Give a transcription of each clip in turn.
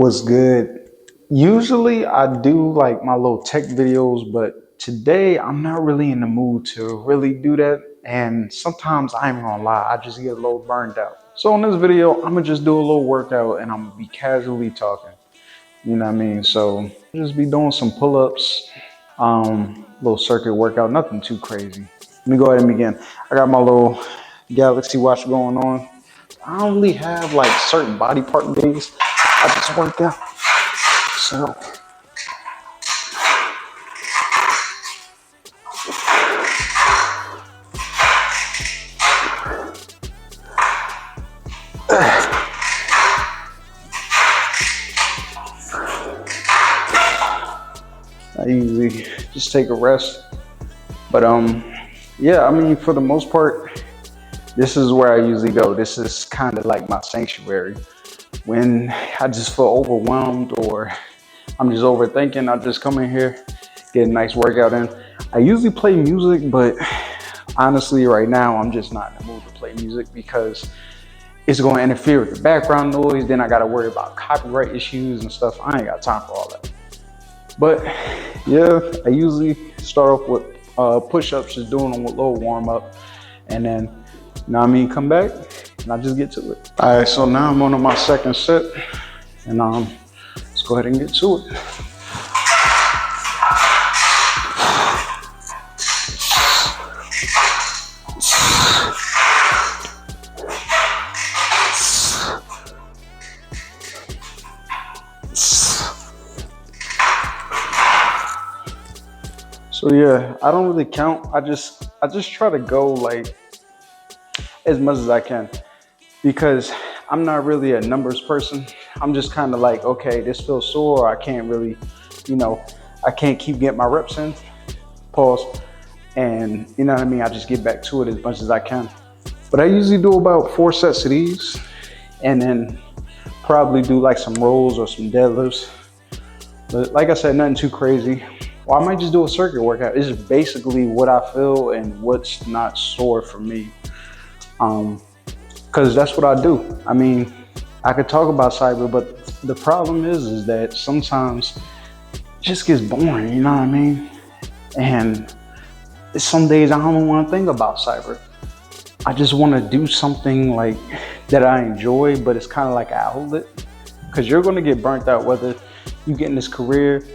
What's good? Usually I do like my little tech videos, but today I'm not really in the mood to really do that. And sometimes I ain't gonna lie, I just get a little burned out. So in this video, I'm gonna just do a little workout and I'm gonna be casually talking. You know what I mean? So just be doing some pull-ups, little circuit workout, nothing too crazy. Let me go ahead and begin. I got my little Galaxy watch going on. I don't really have like certain body part days. I just work out. So I usually just take a rest. But yeah, I mean for the most part, this is where I usually go. This is kind of like my sanctuary. When I just feel overwhelmed or I'm just overthinking, I just come in here, get a nice workout in. I usually play music, but honestly right now I'm just not in the mood to play music because it's going to interfere with the background noise. Then I got to worry about copyright issues and stuff. I ain't got time for all that. But yeah, I usually start off with push-ups, just doing a little warm-up, and then, you know what I mean, come back and I just get to it. All right, so now I'm on my second set, and let's go ahead and get to it. So yeah, I don't really count. I just try to go like as much as I can because I'm not really a numbers person. I'm just kind of like, okay, this feels sore. I can't really, I can't keep getting my reps in. Pause. And you know what I mean? I just get back to it as much as I can. But I usually do about 4 sets of these and then probably do like some rows or some deadlifts. But like I said, nothing too crazy. Or I might just do a circuit workout. It's just basically what I feel and what's not sore for me. Because that's what I do. I mean, I could talk about cyber, but the problem is that sometimes it just gets boring, you know what I mean? And some days I don't even want to think about cyber. I just want to do something like that I enjoy, but it's kind of like an outlet. Because you're going to get burnt out whether you get in this career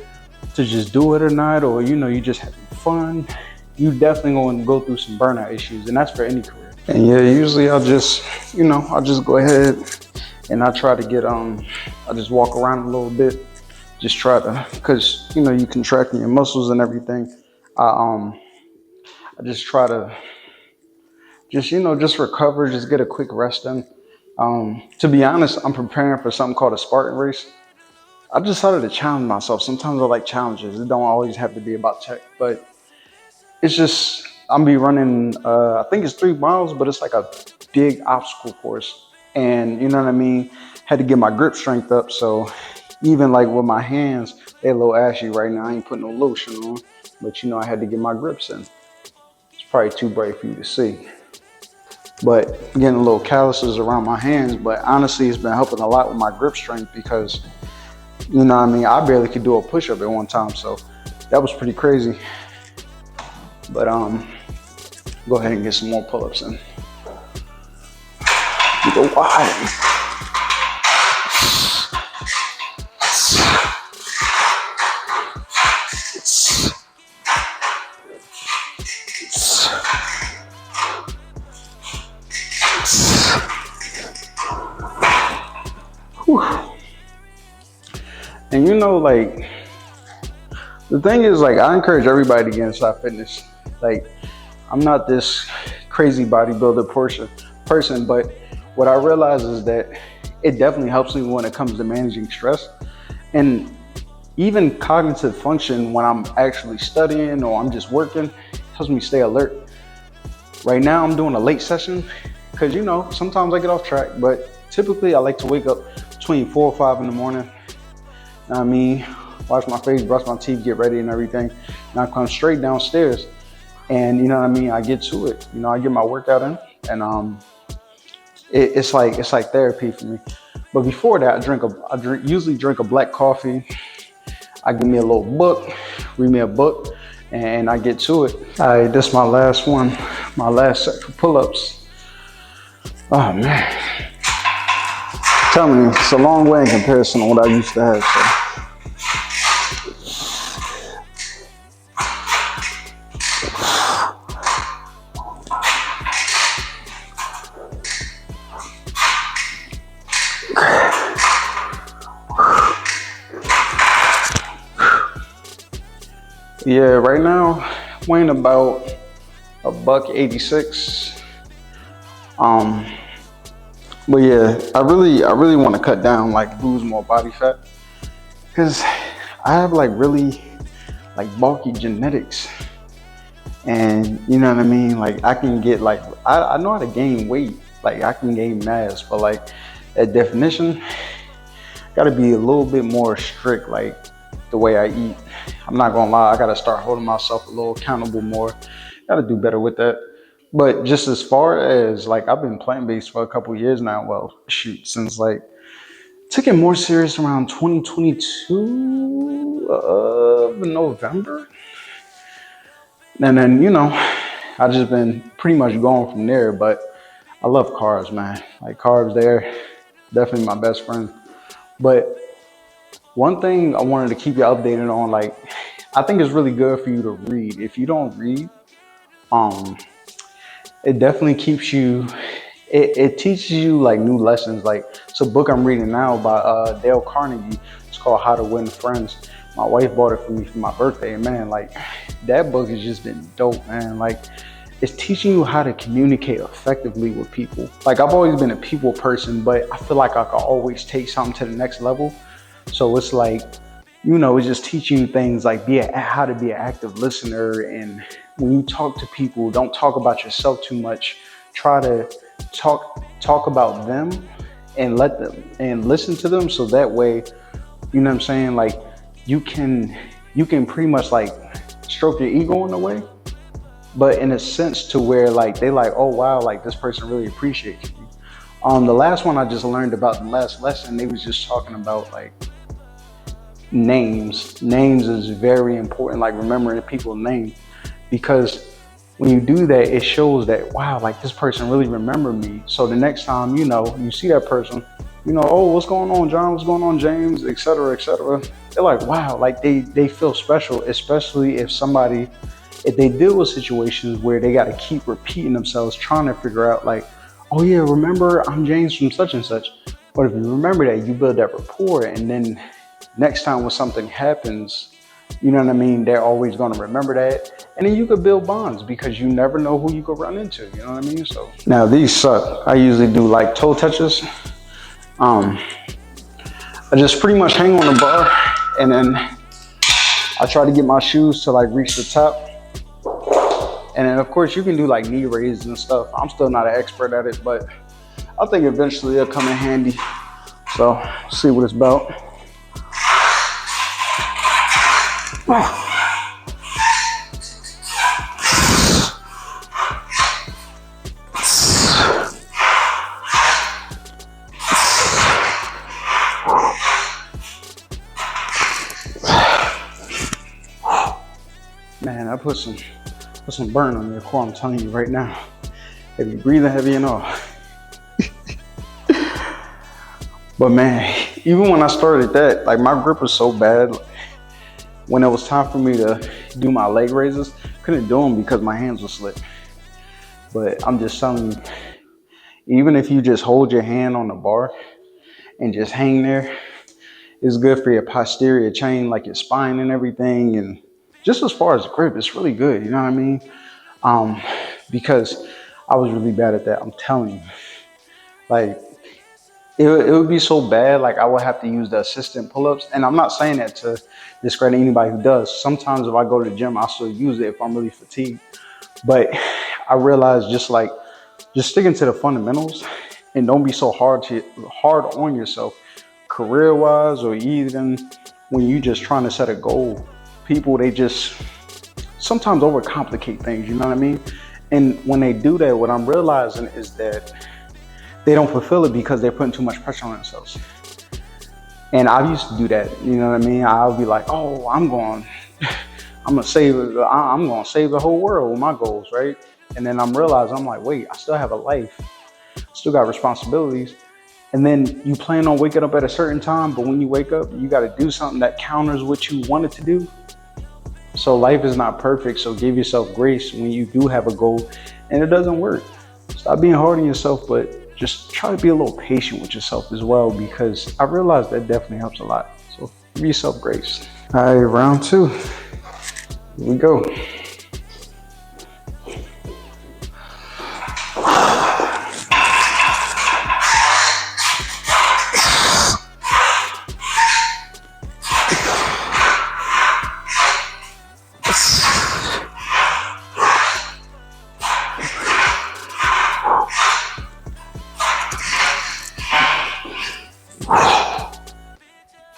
to just do it or not, or you just having fun. You definitely going to go through some burnout issues, and that's for any career. And yeah, usually I'll just go ahead and I try to get I just walk around a little bit, just try to, because you contracting your muscles and everything. I just try to just recover, just get a quick rest in. To be honest, I'm preparing for something called a Spartan race. I decided to challenge myself. Sometimes I like challenges. It don't always have to be about tech, but it's just, I'm be running, I think it's 3 miles, but it's like a big obstacle course. And you know what I mean? Had to get my grip strength up. So even like with my hands, they're a little ashy right now. I ain't putting no lotion on, but I had to get my grips in. It's probably too bright for you to see. But getting a little calluses around my hands, but honestly, it's been helping a lot with my grip strength because you know what I mean? I barely could do a push-up at one time, so that was pretty crazy. But go ahead and get some more pull-ups in. You go wide. Whew. And like, the thing is, like, I encourage everybody to get inside fitness. Like, I'm not this crazy bodybuilder person, but what I realize is that it definitely helps me when it comes to managing stress. And even cognitive function when I'm actually studying or I'm just working, helps me stay alert. Right now, I'm doing a late session because, sometimes I get off track, but typically I like to wake up between 4 or 5 in the morning. I mean, wash my face, brush my teeth, get ready and everything. And I come straight downstairs and I get to it. I get my workout in and it's like therapy for me. But before that, usually drink a black coffee. I give me a little book, read me a book, and I get to it. All right, this is my last one, my last set for pull-ups. Oh man, tell me, it's a long way in comparison to what I used to have. So. Yeah, right now, weighing about $186. But yeah, I really want to cut down, like lose more body fat, because I have like really like bulky genetics, and you know what I mean. Like I can get like I know how to gain weight, like I can gain mass, but like that definition, got to be a little bit more strict, like the way I eat. I'm not gonna lie, I gotta start holding myself a little accountable more. Gotta do better with that. But just as far as like, I've been plant-based for a couple of years now. Well, shoot, since like took it more serious around 2022 of November. And then, you know, I just been pretty much going from there. But I love carbs, man. Like carbs, they're definitely my best friend. But one thing I wanted to keep you updated on, like, I think it's really good for you to read. If you don't read, it definitely keeps you, it teaches you like new lessons. Like, it's a book I'm reading now by Dale Carnegie. It's called How to Win Friends. My wife bought it for me for my birthday, and man, like that book has just been dope, man. Like, it's teaching you how to communicate effectively with people. Like, I've always been a people person, but I feel like I can always take something to the next level. So it's like, you know, it's just teaching you things like how to be an active listener. And when you talk to people, don't talk about yourself too much. Try to talk about them and let them and listen to them. So that way, you know what I'm saying? Like you can pretty much like stroke your ego in a way, but in a sense to where like they like, oh wow, like this person really appreciates you. The last one I just learned about, the last lesson, they was just talking about like names. Names is very important, like remembering people's name, because when you do that, it shows that, wow, like this person really remembered me. So the next time, you know, you see that person, you know, oh, what's going on, John? What's going on, James? Et cetera, et cetera. They're like, wow, like they feel special, especially if they deal with situations where they got to keep repeating themselves, trying to figure out like, oh yeah, remember I'm James from such and such. But if you remember that, you build that rapport, and then next time when something happens, you know what I mean, they're always going to remember that. And then you could build bonds because you never know who you could run into, you know what I mean? So now these suck. I usually do like toe touches. I just pretty much hang on the bar, and then I try to get my shoes to like reach the top. And then of course you can do like knee raises and stuff. I'm still not an expert at it, but I think eventually it'll come in handy. So see what it's about. Man, I put some burn on your core, I'm telling you right now. Heavy breathing, heavy and all. But man, even when I started that, like my grip was so bad. When it was time for me to do my leg raises, couldn't do them because my hands were slick. But I'm just telling you, even if you just hold your hand on the bar and just hang there, it's good for your posterior chain, like your spine and everything. And just as far as grip, it's really good, you know what I mean? Because I was really bad at that, I'm telling you. Like, it would be so bad, like I would have to use the assistant pull-ups. And I'm not saying that to discredit anybody who does. Sometimes if I go to the gym, I'll still use it if I'm really fatigued. But I realized just sticking to the fundamentals and don't be so hard on yourself, career-wise, or even when you just trying to set a goal. People, they just sometimes overcomplicate things, you know what I mean? And when they do that, what I'm realizing is that they don't fulfill it because they're putting too much pressure on themselves. And I used to do that, you know what I mean? I'll be like, oh, I'm gonna save the whole world with my goals, right? And then I'm realizing, I'm like, wait, I still have a life, still got responsibilities. And then you plan on waking up at a certain time, but when you wake up, you got to do something that counters what you wanted to do. So life is not perfect. So give yourself grace when you do have a goal and it doesn't work. Stop being hard on yourself, but just try to be a little patient with yourself as well, because I realized that definitely helps a lot. So give yourself grace. All right, round 2. Here we go.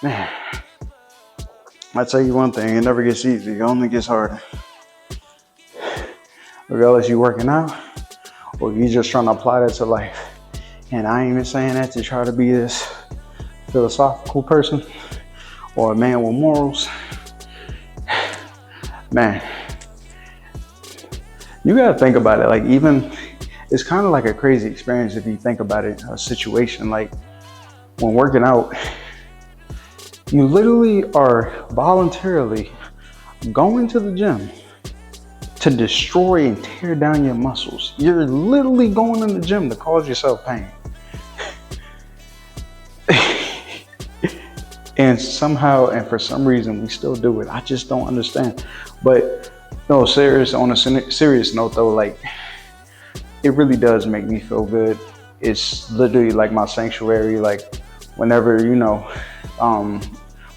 Man, I tell you one thing, it never gets easy, it only gets harder. Regardless you working out or you just trying to apply that to life. And I ain't even saying that to try to be this philosophical person or a man with morals. Man, you gotta think about it. Like, even, it's kind of like a crazy experience if you think about it, a situation like when working out, you literally are voluntarily going to the gym to destroy and tear down your muscles. You're literally going in the gym to cause yourself pain. And somehow, and for some reason, we still do it. I just don't understand. But no, on a serious note though, like, it really does make me feel good. It's literally like my sanctuary. Like, whenever,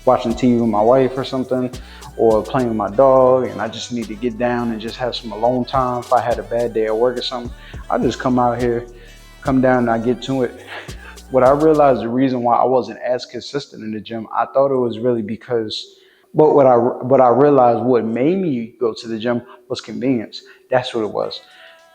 watching TV with my wife or something, or playing with my dog, and I just need to get down and just have some alone time. If I had a bad day at work or something, I just come down and I get to it. What I realized, the reason why I wasn't as consistent in the gym, I thought it was really because, but what I realized, what made me go to the gym was convenience. That's what it was.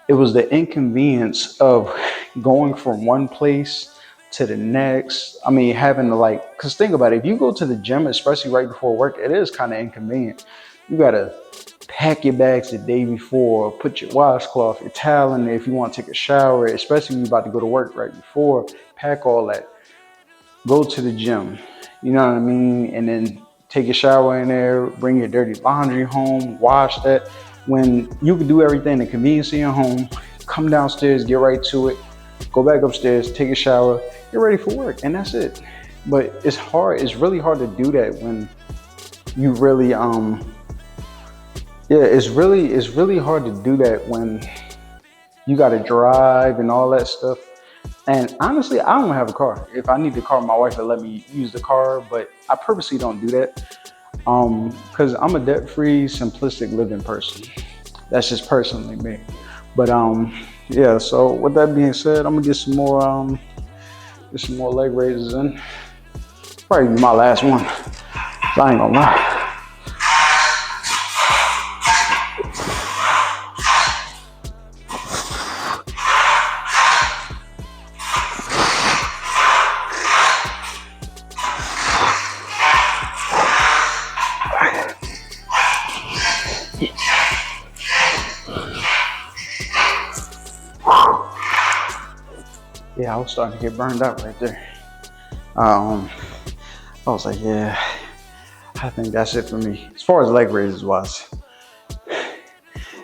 It was the inconvenience of going from one place to the next. I mean, having to cause think about it, if you go to the gym, especially right before work, it is kind of inconvenient. You gotta pack your bags the day before, put your washcloth, your towel in there if you want to take a shower, especially when you're about to go to work right before, pack all that, go to the gym, you know what I mean? And then take a shower in there, bring your dirty laundry home, wash that. When you can do everything in the convenience of your home, come downstairs, get right to it, go back upstairs, take a shower, get ready for work, and that's it. But it's hard. It's really hard to do that when you really, it's really hard to do that when you got to drive and all that stuff. And honestly, I don't have a car. If I need the car, my wife will let me use the car, but I purposely don't do that. Because I'm a debt-free, simplistic living person. That's just personally me. But yeah, so with that being said, I'm gonna get some more leg raises in. Probably be my last one. So I ain't gonna lie. Yeah, I was starting to get burned out right there. I was like, yeah, I think that's it for me as far as leg raises was,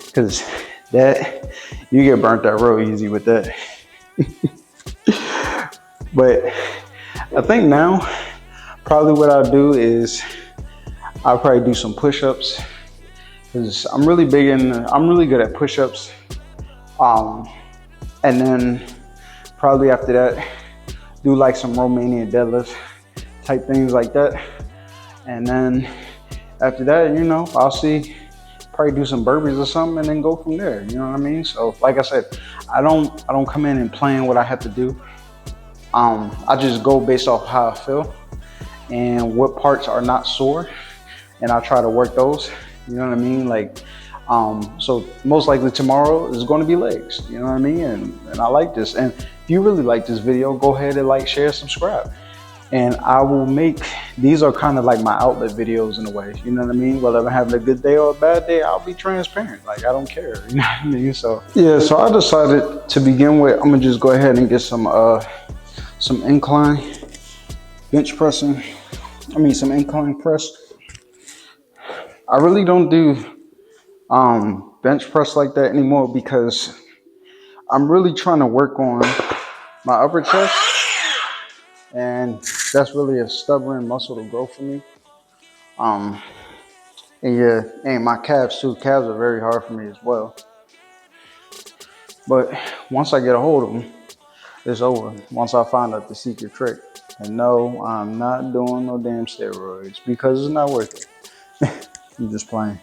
because that, you get burnt out real easy with that. But I think now probably what I'll do is I'll probably do some push-ups, because I'm really good at push-ups. And then probably after that, do like some Romanian deadlift type things like that. And then after that, I'll see, probably do some burpees or something and then go from there. You know what I mean? So like I said, I don't come in and plan what I have to do. I just go based off how I feel and what parts are not sore, and I try to work those. You know what I mean? Like, So most likely tomorrow is going to be legs. You know what I mean? And I like this. And if you really like this video, go ahead and like, share, subscribe. And I will make, these are kind of like my outlet videos in a way, you know what I mean? Whether I'm having a good day or a bad day, I'll be transparent. Like, I don't care, you know what I mean? So yeah, so I decided to begin with, I'm gonna just go ahead and get some incline bench pressing. Some incline press. I really don't do bench press like that anymore because I'm really trying to work on my upper chest. And that's really a stubborn muscle to grow for me. And yeah, and my calves too. Calves are very hard for me as well. But once I get a hold of them, it's over. Once I find out the secret trick. And no, I'm not doing no damn steroids because it's not worth it. I'm just playing.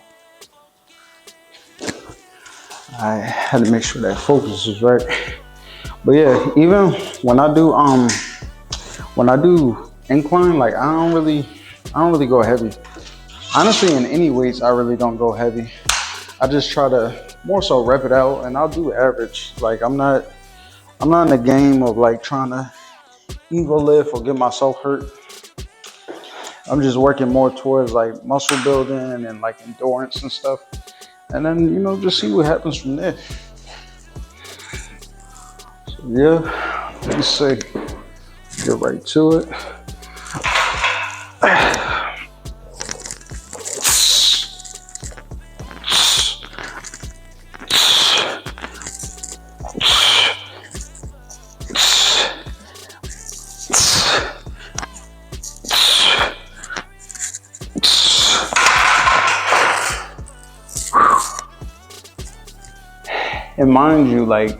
I had to make sure that focus is right. But yeah, even when I do incline, like I don't really go heavy. Honestly, in any weights, I really don't go heavy. I just try to more so rep it out, and I'll do average. Like I'm not in the game of like trying to ego lift or get myself hurt. I'm just working more towards like muscle building and like endurance and stuff. And then, just see what happens from there. So yeah, let's see. Get right to it. And mind you, like,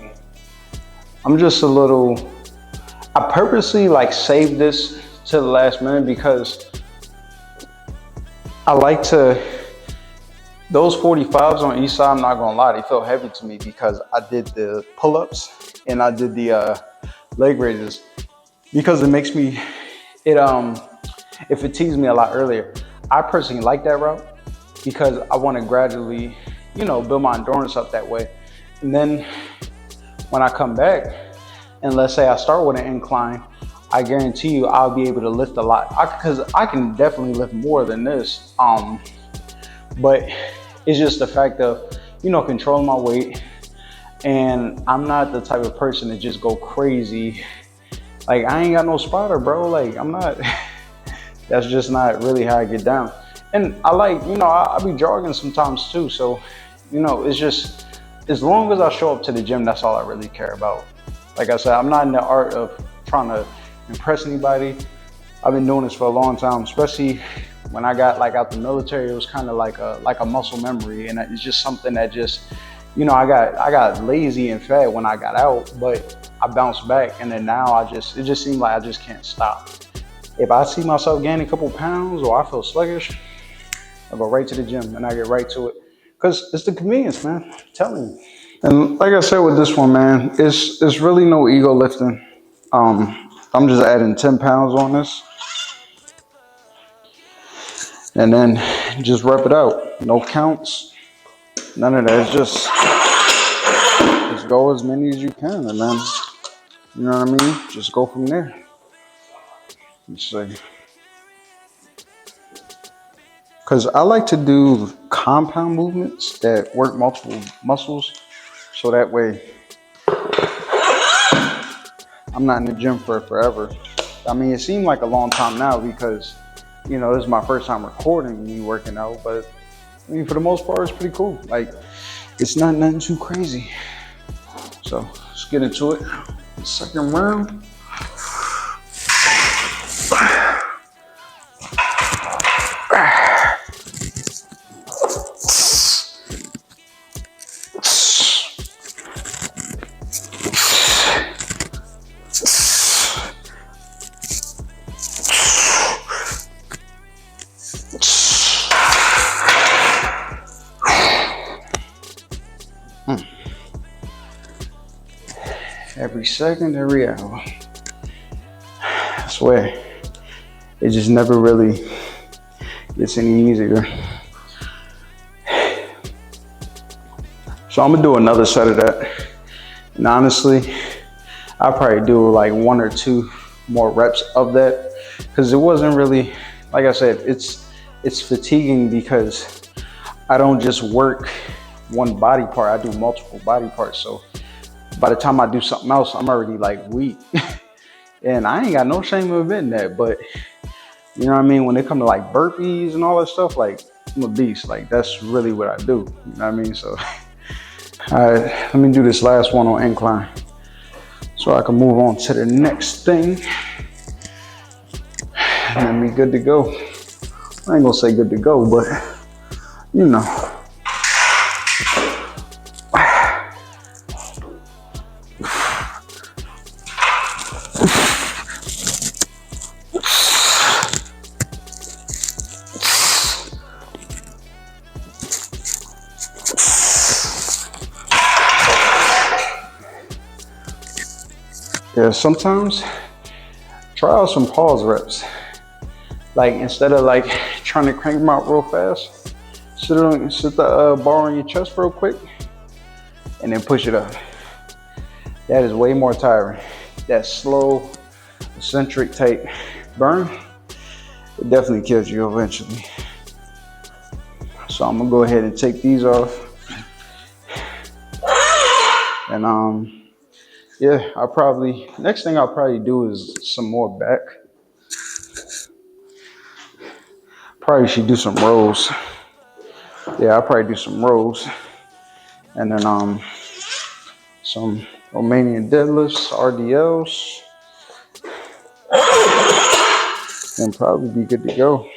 I'm just a little, I purposely like saved this to the last minute because I like to, those 45s on each side, I'm not gonna lie, they felt heavy to me because I did the pull-ups and I did the leg raises because it makes me, it fatigues me a lot earlier. I personally like that route because I wanna gradually, build my endurance up that way. And then when I come back, and let's say I start with an incline, I guarantee you I'll be able to lift a lot. Because I can definitely lift more than this. But it's just the fact of, controlling my weight. And I'm not the type of person to just go crazy. Like, I ain't got no spotter, bro. Like, I'm not, that's just not really how I get down. And I like, I'll be jogging sometimes too. So, it's just, as long as I show up to the gym, that's all I really care about. Like I said, I'm not in the art of trying to impress anybody. I've been doing this for a long time, especially when I got like out the military. It was kind of like a muscle memory, and it's just something that just, I got lazy and fat when I got out, but I bounced back, and then now it just seemed like I just can't stop. If I see myself gaining a couple pounds or I feel sluggish, I go right to the gym and I get right to it. Because it's the convenience, man. I'm telling you. And like I said with this one, man, it's really no ego lifting. I'm just adding 10 pounds on this. And then just rep it out. No counts. None of that. It's just go as many as you can. And then, you know what I mean? Just go from there. Let's see. Because I like to do compound movements that work multiple muscles. So that way, I'm not in the gym for forever. I mean, it seemed like a long time now because, this is my first time recording me working out. But, for the most part, it's pretty cool. Like, it's not nothing too crazy. So, let's get into it. Second round. Every second, every hour. I swear, it just never really gets any easier. So I'm gonna do another set of that. And honestly, I'll probably do like 1 or 2 more reps of that, because it wasn't really, like I said, it's fatiguing because I don't just work one body part, I do multiple body parts. So by the time I do something else, I'm already like weak. And I ain't got no shame of admitting that, but you know what I mean? When it comes to like burpees and all that stuff, like I'm a beast. Like that's really what I do. You know what I mean? So, all right, let me do this last one on incline so I can move on to the next thing. And then be good to go. I ain't gonna say good to go, but you know. Yeah, sometimes try out some pause reps. Like instead of like trying to crank them out real fast, sit the bar on your chest real quick and then push it up. That is way more tiring. That slow, eccentric type burn, it definitely kills you eventually. So I'm gonna go ahead and take these off. And yeah, next thing I'll probably do is some more back. Probably should do some rows. Yeah, I'll probably do some rows. And then some Romanian deadlifts, RDLs, and probably be good to go.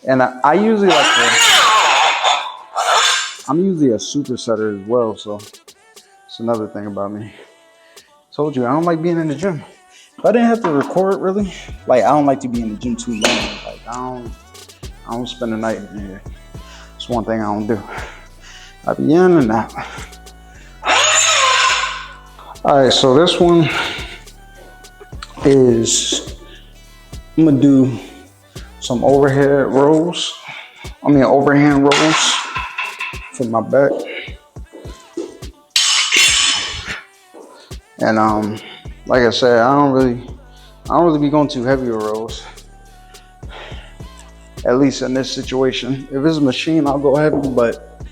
And I usually I'm usually a supersetter as well, so it's another thing about me. Told you I don't like being in the gym. If I didn't have to record really, like I don't like to be in the gym too long. Like I don't spend the night in here. It's one thing I don't do. I be in and out. All right, so this one is, I'm gonna do some overhand rolls for my back. And like I said, I don't really be going too heavy with rolls. At least in this situation. If it's a machine, I'll go heavy, but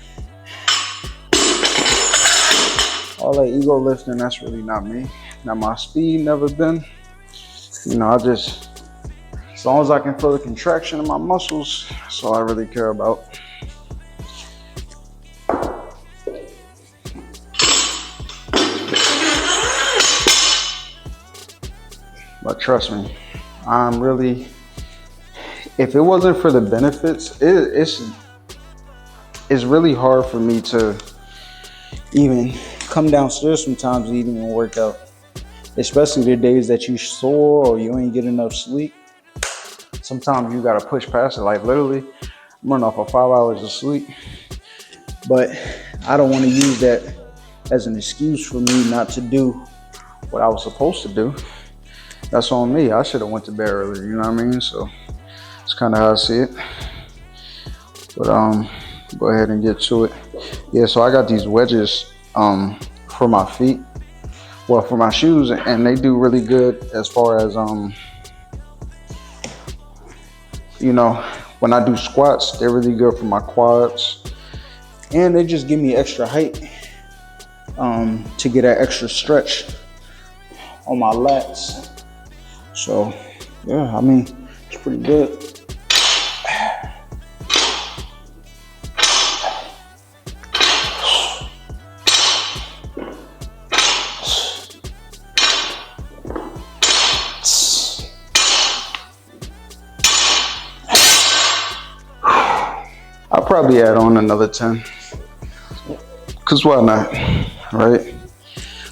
all that ego lifting, that's really not me. Not my speed, never been. You know, as long as I can feel the contraction in my muscles, that's all I really care about. But trust me, if it wasn't for the benefits, it's really hard for me to even come downstairs sometimes and even work out. Especially the days that you sore or you ain't get enough sleep. Sometimes you gotta push past it. Like literally, I'm running off of 5 hours of sleep. But I don't wanna use that as an excuse for me not to do what I was supposed to do. That's on me. I should have went to bed earlier, you know what I mean? So it's kind of how I see it. But go ahead and get to it. Yeah, so I got these wedges for my feet. Well, for my shoes, and they do really good as far as you know, when I do squats, they're really good for my quads. And they just give me extra height to get that extra stretch on my lats. So, yeah, I mean, it's pretty good. I'll probably add on another 10. Cause why not, right?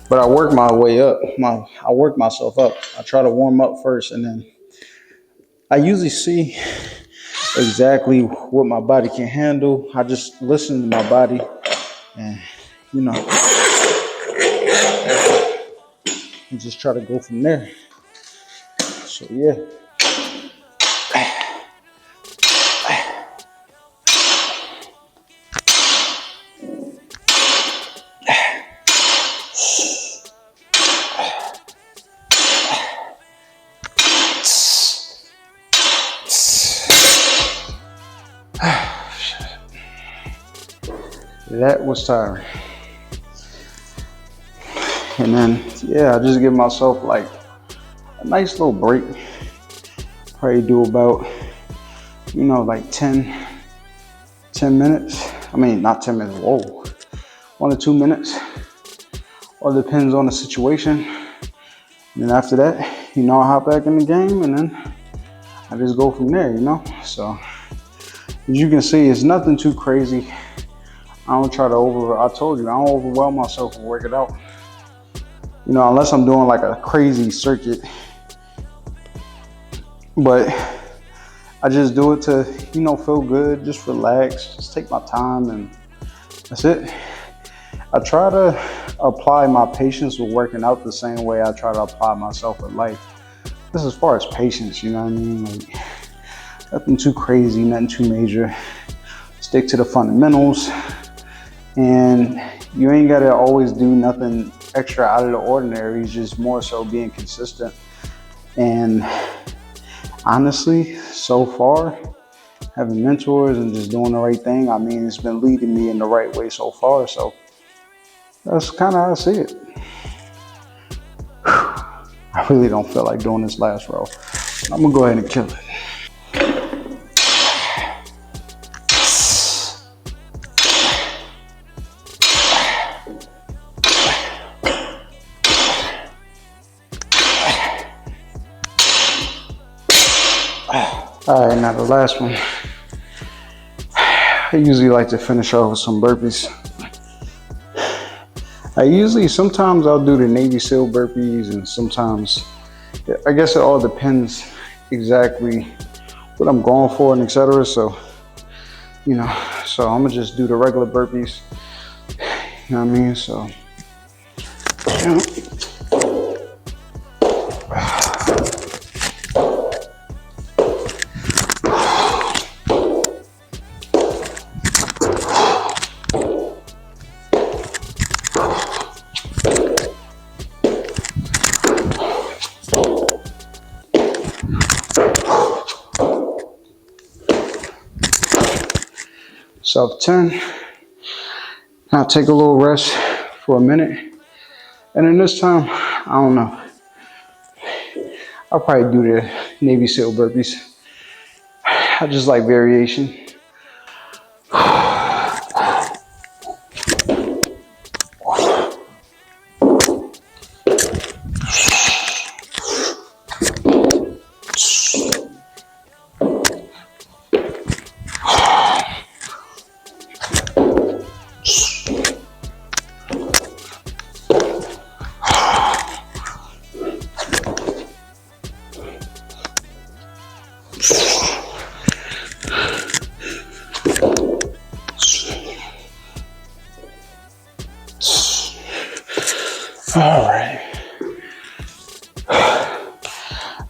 But I work my way up. I work myself up. I try to warm up first, and then I usually see exactly what my body can handle. I just listen to my body, and you know, and just try to go from there. So yeah. That was tiring. And then, yeah, I just give myself like a nice little break. Probably do about, like 10 minutes. I mean, not 10 minutes, whoa. 1 to 2 minutes. All depends on the situation. And then after that, I hop back in the game and then I just go from there, So, as you can see, it's nothing too crazy. I don't try to I told you, I don't overwhelm myself and work it out. Unless I'm doing like a crazy circuit. But I just do it to, feel good, just relax, just take my time, and that's it. I try to apply my patience with working out the same way I try to apply myself with life. This as far as patience, you know what I mean? Like, nothing too crazy, nothing too major. Stick to the fundamentals, and you ain't gotta always do nothing extra out of the ordinary. It's just more so being consistent. And honestly, so far, having mentors and just doing the right thing, I mean, it's been leading me in the right way so far. So that's kind of how I see it. I really don't feel like doing this last row. I'm gonna go ahead and kill it. All right, now the last one. I usually like to finish off with some burpees. Sometimes I'll do the Navy SEAL burpees, and sometimes, I guess it all depends exactly what I'm going for and etc. So, so I'm gonna just do the regular burpees. You know what I mean? So, so 10. I'll take a little rest for a minute. And then this time, I don't know. I'll probably do the Navy SEAL burpees. I just like variation.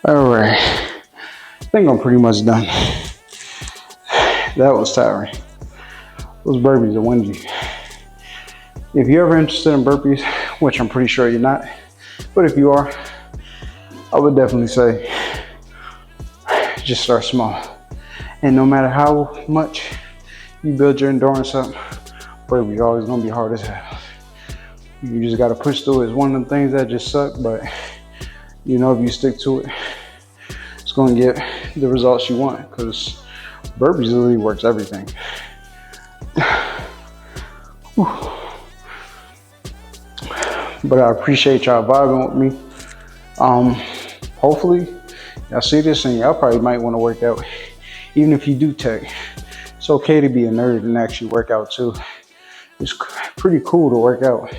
All right. I think I'm pretty much done. That was tiring. Those burpees are windy. If you're ever interested in burpees, which I'm pretty sure you're not, but if you are, I would definitely say just start small. And no matter how much you build your endurance up, burpees are always gonna be hard as hell. You just gotta push through it. It's one of the things that just suck, but if you stick to it, it's gonna get the results you want, because burpees literally works everything. But I appreciate y'all vibing with me. Hopefully y'all see this and y'all probably might want to work out. Even if you do tech, it's okay to be a nerd and actually work out too. It's pretty cool to work out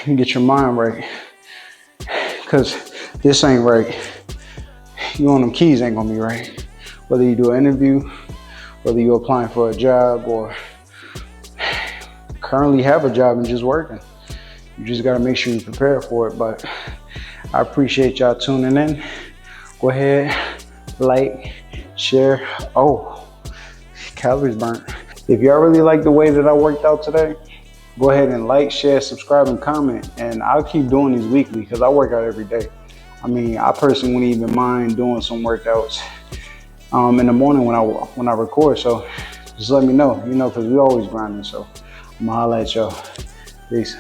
and get your mind right, because this ain't right. You on them keys ain't gonna be right. Whether you do an interview, whether you're applying for a job, or currently have a job and just working. You just gotta make sure you prepare for it. But I appreciate y'all tuning in. Go ahead, like, share. Oh, calories burnt. If y'all really like the way that I worked out today, go ahead and like, share, subscribe, and comment. And I'll keep doing these weekly because I work out every day. I mean, I personally wouldn't even mind doing some workouts in the morning when I record. So just let me know, because we always grinding. So I'm gonna holla at y'all. Peace.